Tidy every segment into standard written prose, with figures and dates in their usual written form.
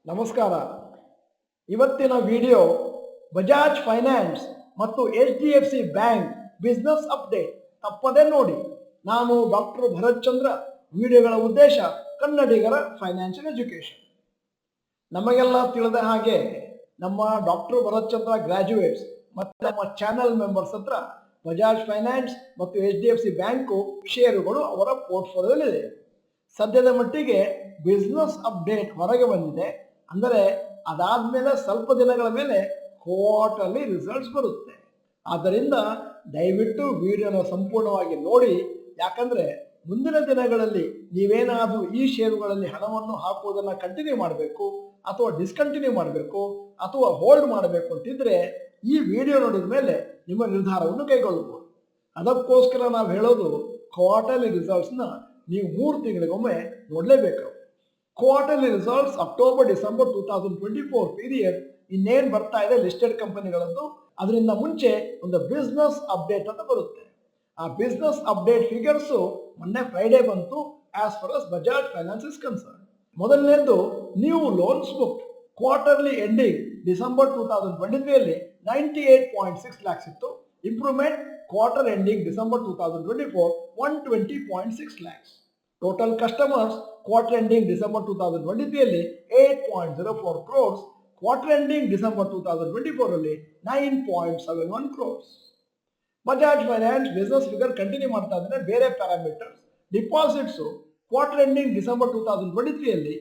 ನಮಸ್ಕಾರ. ಇವತ್ತಿನ video Bajaj finance ಮತ್ತು HDFC ಬ್ಯಾಂಕ್ ಬಿಸ್ನೆಸ್ ಅಪ್ಡೇಟ್ ತಪ್ಪದೆ ನೋಡಿ. ನಾನು ಡಾಕ್ಟರ್ ಭರತ್ ಚಂದ್ರ. ವಿಡಿಯೋಗಳ ಉದ್ದೇಶ ಕನ್ನಡಿಗರ ಫೈನಾನ್ಷಿಯಲ್ ಎಜುಕೇಶನ್. ನಮಗೆಲ್ಲ ತಿಳಿದ ಹಾಗೆ ನಮ್ಮ ಡಾಕ್ಟರ್ ಭರತ್ ಚಂದ್ರ ಗ್ರಾಜ್ಯುಯೇಟ್ಸ್ ಮತ್ತು ನಮ್ಮ ಚಾನೆಲ್ ಮೆಂಬರ್ಸ್ ಹತ್ರ ಬಜಾಜ್ ಫೈನಾನ್ಸ್ ಮತ್ತು HDFC ಬ್ಯಾಂಕು ಷೇರುಗಳು ಅವರ ಪೋರ್ಟ್ಫೋಲಿಯೋದಲ್ಲಿದೆ. ಸದ್ಯದ ಮಟ್ಟಿಗೆ ಬಿಸ್ನೆಸ್ ಅಪ್ಡೇಟ್ ಹೊರಗೆ ಬಂದಿದೆ. ಅಂದರೆ ಅದಾದ್ಮೇಲೆ ಸ್ವಲ್ಪ ದಿನಗಳ ಮೇಲೆ ಕ್ವಾರ್ಟರ್ಲಿ ರಿಸಲ್ಟ್ಸ್ ಬರುತ್ತೆ. ಆದ್ದರಿಂದ ದಯವಿಟ್ಟು ವಿಡಿಯೋನ ಸಂಪೂರ್ಣವಾಗಿ ನೋಡಿ. ಯಾಕಂದ್ರೆ ಮುಂದಿನ ದಿನಗಳಲ್ಲಿ ನೀವೇನಾದರೂ ಈ ಷೇರುಗಳಲ್ಲಿ ಹಣವನ್ನು ಹಾಕುವುದನ್ನು ಕಂಟಿನ್ಯೂ ಮಾಡಬೇಕು ಅಥವಾ ಡಿಸ್ಕಂಟಿನ್ಯೂ ಮಾಡಬೇಕು ಅಥವಾ ಹೋಲ್ಡ್ ಮಾಡಬೇಕು ಅಂತಿದ್ರೆ ಈ ವಿಡಿಯೋ ನೋಡಿದ ಮೇಲೆ ನಿಮ್ಮ ನಿರ್ಧಾರವನ್ನು ಕೈಗೊಳ್ಳಬಹುದು. ಅದಕ್ಕೋಸ್ಕರ ನಾವು ಹೇಳೋದು ಕ್ವಾರ್ಟರ್ಲಿ ರಿಸಲ್ಟ್ಸ್ನ ನೀವು 3 ತಿಂಗಳಿಗೊಮ್ಮೆ ನೋಡಲೇಬೇಕು. Quarterly results October December 2024 period ಇನ್ನೇನು ಬರ್ತಾ ಇದೆ ಲಿಸ್ಟೆಡ್ ಕಂಪನಿಗಳದ್ದು. ಅದರಿಂದ ಮುಂಚೆ ಒಂದು ಬಿಸ್ನೆಸ್ ಅಪ್ಡೇಟ್ ಅಂತ ಬರುತ್ತೆ. ಆ ಬಿಸ್ನೆಸ್ ಅಪ್ಡೇಟ್ ಫಿಗರ್ಸು ಮೊನ್ನೆ ಫ್ರೈಡೇ ಬಂತು as far as Bajaj Finance is concern. ಮೊದಲನೇದು new loans book quarterly ending December 2023 98.6 lakhs ಇತ್ತು. Improvement quarter ending December 2024 120.6 lakhs. Total customers quarter ending December 2023 8.04 crores. Quarter ending December 2024 9.71 crores. Bajaj Finance business figure continue ಮಾಡ್ತಾ ಇದ್ರೆ ಬೇರೆ parameters. Deposits quarter ending December 2023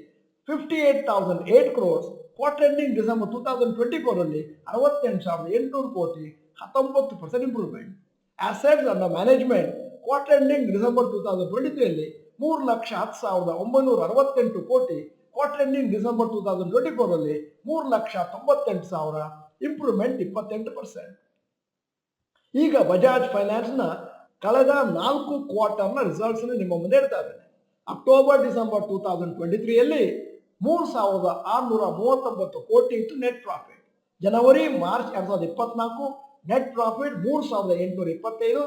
58,008 crores. Quarter ending December 2024 68,800 ಕೋಟಿ 19% improvement. Assets under management quarter ending December 2023 3,10,968 ಕೋಟಿ. Quarter ending December 2024 3,98,000 improvement 28%. ಈಗ ಬಜಾಜ್ ಫೈನಾನ್ಸ್ನ ಕಳೆದ 4 ಕ್ವಾರ್ಟರ್ನ results ನಿಮ್ಮ ಮುಂದೆ ಇಡ್ತಾ ಇದ್ದೇನೆ. ಅಕ್ಟೋಬರ್ ಡಿಸೆಂಬರ್ 2023 3,639 ಕೋಟಿ ಇತ್ತು net profit. January March 2024 net profit 3,825.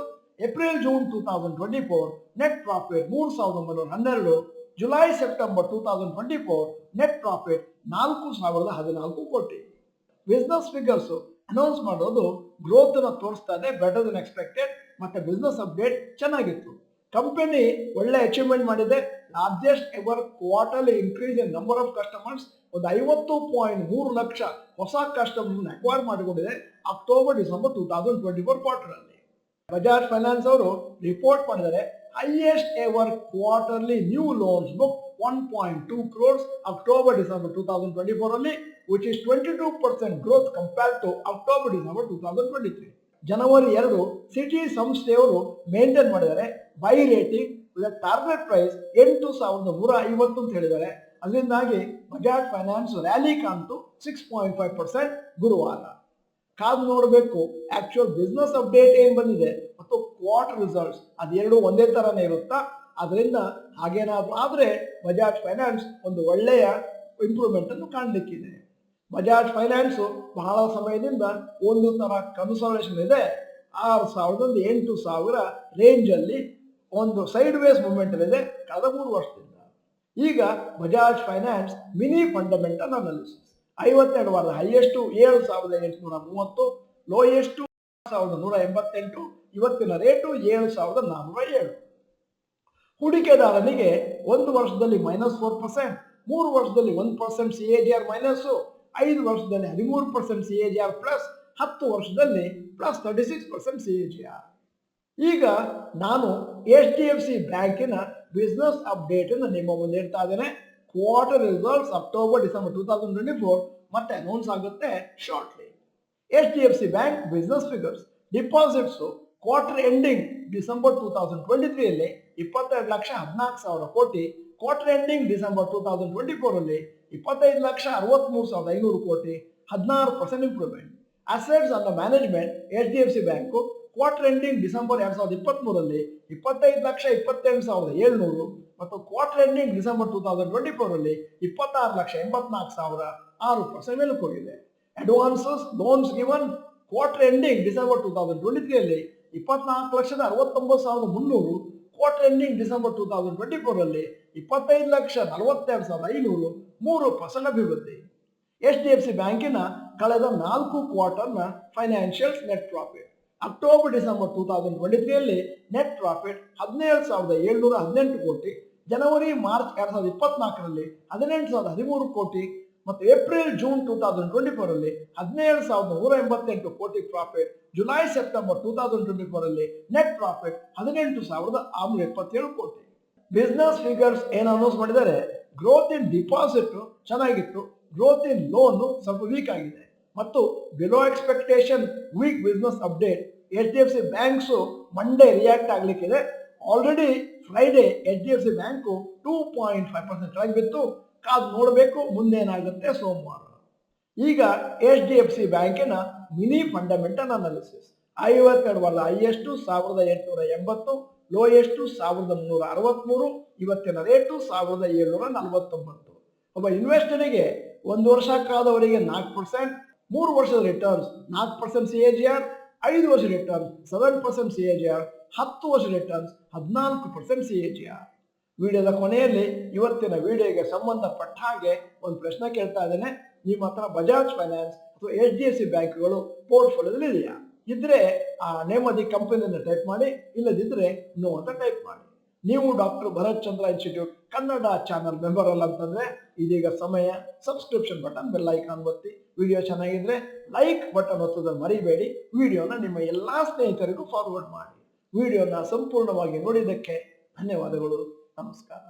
April June 2024 net profit 3,912. July September 2024 net profit 4,014 crore. Business figures announce ಮಾಡೋದು growth ಅನ್ನು ತೋರಿಸ್ತಾ ಇದೆ, ಬೆಟರ್ ದನ್ ಎಕ್ಸ್ಪೆಕ್ಟೆಡ್. ಮತ್ತೆ ಬಿಸ್ನೆಸ್ ಅಪ್ಡೇಟ್ ಚೆನ್ನಾಗಿತ್ತು. ಕಂಪನಿ ಒಳ್ಳೆ ಅಚೀವ್ಮೆಂಟ್ ಮಾಡಿದೆ. Largest ever quarterly increase in number of customers. ಒಂದು 50.3 ಲಕ್ಷ ಹೊಸ ಕಸ್ಟಮರ್ಸ್ ಅಕ್ವೈರ್ ಮಾಡಿಕೊಂಡಿದೆ ಅಕ್ಟೋಬರ್ ಡಿಸೆಂಬರ್ 2024 ಕ್ವಾರ್ಟರ್ ಅಲ್ಲಿ. ಬಜಾಜ್ ಫೈನಾನ್ಸ್ ಅವರು ರಿಪೋರ್ಟ್ ಮಾಡಿದರೆ highest ever quarterly new loans book 1.2 crores October December 2024 ಅಲ್ಲಿ, which is 22% growth compared to October December 2023. ಜನವರಿ 2 Citi ಸಂಸ್ಥೆಯವರು maintain ಮಾಡಿದ್ದಾರೆ ಬೈ ರೇಟಿಂಗ್ ಟಾರ್ಗೆಟ್ ಪ್ರೈಸ್ 8,150 ಅಂತ ಹೇಳಿದ್ದಾರೆ. ಅದರಿಂದಾಗಿ ಬಜಾಜ್ ಫೈನಾನ್ಸ್ ರ್ಯಾಲಿ ಕಾಣ್ತು 6.5% ಗುರುವಾರ. ಕಾದು ನೋಡಬೇಕು ಆಕ್ಚುಯಲ್ ಬಿಸ್ನೆಸ್ ಅಪ್ಡೇಟ್ ಏನ್ ಬಂದಿದೆ ಮತ್ತು ಕ್ವಾರ್ಟರ್ ರಿಸಲ್ಟ್ಸ್ ಅದೆರಡು ಒಂದೇ ತರನೇ ಇರುತ್ತಾ. ಅದರಿಂದ ಹಾಗೇನಾದ್ರೂ ಆದ್ರೆ ಬಜಾಜ್ ಫೈನಾನ್ಸ್ ಒಂದು ಒಳ್ಳೆಯ ಇಂಪ್ರೂವ್ಮೆಂಟ್ ಅನ್ನು ಕಾಣಲಿಕ್ಕಿದೆ. ಬಜಾಜ್ ಫೈನಾನ್ಸ್ ಬಹಳ ಸಮಯದಿಂದ ಒಂದು ತರ ಕನ್ಸಾಲಿಡೇಷನ್ ಇದೆ. 6,000 8,000 ರೇಂಜ್ ಅಲ್ಲಿ ಒಂದು ಸೈಡ್ ವೇಸ್ ಮೂವ್ಮೆಂಟ್ ಇದೆ ಕಳೆದ 3 ವರ್ಷದಿಂದ. ಈಗ Bajaj finance mini fundamental analysis 52 ವಾರದ ಹೈಯೆಸ್ಟ್ 7,830, ಲೋಯೆಸ್ಟ್ 1,188, ಇವತ್ತಿನ ರೇಟು 7,407. ಹೂಡಿಕೆದಾರನಿಗೆ 1 ವರ್ಷದಲ್ಲಿ -4%, 3 ವರ್ಷದಲ್ಲಿ 1% CAGR ಮೈನಸ್, 5 ವರ್ಷದಲ್ಲಿ 13% CAGR ಪ್ಲಸ್, 10 ವರ್ಷದಲ್ಲಿ ಪ್ಲಸ್ 36% CAGR. ಈಗ ನಾನು HDFC ಬ್ಯಾಂಕಿನ ಬಿಸ್ನೆಸ್ ಅಪ್ಡೇಟ್ ಅನ್ನು ನಿಮ್ಮ ಮುಂದೆ ಇಡ್ತಾ ಇದ್ದೇನೆ. ಕ್ವಾರ್ಟರ್ ರಿಸಲ್ಟ್ಸ್ ಅಕ್ಟೋಬರ್ ಡಿಸೆಂಬರ್ 2024 ಮತ್ತೆ ಅನೌನ್ಸ್ ಆಗುತ್ತೆ shortly. HDFC bank business figures. Deposits quarter ending December 2023 22,14,000 ಕೋಟಿ. ಕ್ವಾರ್ಟರ್ ಎಂಡಿಂಗ್ ಡಿಸೆಂಬರ್ 2024 25,63,500 ಕೋಟಿ 16% improvement. Assets under management HDFC bank quarter ending December 2023 25,28,700 ಮತ್ತು ಕ್ವಾರ್ಟರ್ ಎಂಡಿಂಗ್ ಡಿಸೆಂಬರ್ 2024 26,84,000 6% ಮೇಲಕ್ಕೆ ಹೋಗಿದೆ. Advances loans given quarter ending December 2023 24,69,300, quarter ending December 2024 25,42,500 3% ಅಭಿವೃದ್ಧಿ. HDFC ಬ್ಯಾಂಕಿನ ಕಳೆದ 4 ಕ್ವಾರ್ಟರ್ನ financials net profit October December 2023ಯಲ್ಲಿ ನೆಟ್ ಪ್ರಾಫಿಟ್ 17,718 ಕೋಟಿ, ಜನವರಿ ಮಾರ್ಚ್ 2024ರಲ್ಲಿ 18,013 ಕೋಟಿ ಮತ್ತು ಏಪ್ರಿಲ್ ಜೂನ್ 2024ರಲ್ಲಿ 17,188 ಕೋಟಿ ಪ್ರಾಫಿಟ್, ಜುಲೈ ಸೆಪ್ಟೆಂಬರ್ 2024ರಲ್ಲಿ ನೆಟ್ ಪ್ರಾಫಿಟ್ 18,627 ಕೋಟಿ. ಬಿಸ್ನೆಸ್ ಫಿಗರ್ಸ್ ಏನು ಅನೌನ್ಸ್ ಮಾಡಿದ್ದಾರೆ, ಗ್ರೋತ್ ಇನ್ ಡಿಪಾಸಿಟ್ ಚೆನ್ನಾಗಿತ್ತು, ಗ್ರೋತ್ ಇನ್ ಲೋನ್ ಸ್ವಲ್ಪ ವೀಕ್ ಆಗಿದೆ ಮತ್ತು below expectation weak business update. HDFC banks Monday react ಆಗ್ಲಿಕ್ಕಿದೆ. ಆಲ್ರೆಡಿ ಫ್ರೈಡೆ HDFC ಬ್ಯಾಂಕು 2.5% ಕೆಳಗೆ ಬಿತ್ತು. ಕಾದು ನೋಡಬೇಕು ಮುಂದೇನಾಗುತ್ತೆ ಸೋಮವಾರ. ಈಗ HDFC ಬ್ಯಾಂಕಿನ ಮಿನಿ ಫಂಡಮೆಂಟಲ್ ಅನಾಲಿಸಿಸ್. 52 ವಾರ ಹೈಯೆಸ್ಟ್ 1,880, ಲೋಯೆಸ್ಟ್ 1,363, ಇವತ್ತಿನ ರೇಟು 1,749. ಒಬ್ಬ ಇನ್ವೆಸ್ಟರಿಗೆ 1 ವರ್ಷ ಕಾದವರಿಗೆ 4%, 3 ವರ್ಷದ ರಿಟರ್ನ್ಸ್ 4% CAGR, 5 ವರ್ಷ ರಿಟರ್ನ್ಸ್ 7% CAGR, 10 ವರ್ಷ ರಿಟರ್ನ್ಸ್ 14% CAGR. ವಿಡಿಯೋದ ಕೊನೆಯಲ್ಲಿ ಇವತ್ತಿನ ವಿಡಿಯೋಗೆ ಸಂಬಂಧಪಟ್ಟ ಹಾಗೆ ಒಂದು ಪ್ರಶ್ನೆ ಕೇಳ್ತಾ ಇದ್ದೇನೆ. ನಿಮ್ಮ ಹತ್ರ ಬಜಾಜ್ ಫೈನಾನ್ಸ್ ಅಥವಾ HDFC ಬ್ಯಾಂಕ್ಗಳು ಪೋರ್ಟ್ಫೋಲಿಯೋದಲ್ಲಿ ಇದೆಯಾ? ಇದ್ರೆ ಆ ನೇಮ್ ಆಫ್ ದಿ ಕಂಪನಿಯನ್ನು ಟೈಪ್ ಮಾಡಿ, ಇಲ್ಲದಿದ್ರೆ ನೋ ಅಂತ ಟೈಪ್ ಮಾಡಿ. ನೀವು ಡಾಕ್ಟರ್ ಭರತ್ ಚಂದ್ರ ಇನ್ಸ್ಟಿಟ್ಯೂಟ್ ಕನ್ನಡ ಚಾನಲ್ ಮೆಂಬರ್ ಅಲ್ಲ ಅಂತಂದ್ರೆ ಇದೀಗ ಸಮಯ. ಸಬ್ಸ್ಕ್ರಿಪ್ಷನ್ ಬಟನ್, ಬೆಲ್ ಐಕಾನ್ ಒತ್ತಿ. ವಿಡಿಯೋ ಚೆನ್ನಾಗಿದ್ರೆ ಲೈಕ್ ಬಟನ್ ಒತ್ತೋದನ್ನು ಮರಿಬೇಡಿ. ವಿಡಿಯೋನ ನಿಮ್ಮ ಎಲ್ಲಾ ಸ್ನೇಹಿತರಿಗೂ ಫಾರ್ವರ್ಡ್ ಮಾಡಿ. ವಿಡಿಯೋನ ಸಂಪೂರ್ಣವಾಗಿ ನೋಡಿದ್ದಕ್ಕೆ ಧನ್ಯವಾದಗಳು. ನಮಸ್ಕಾರ.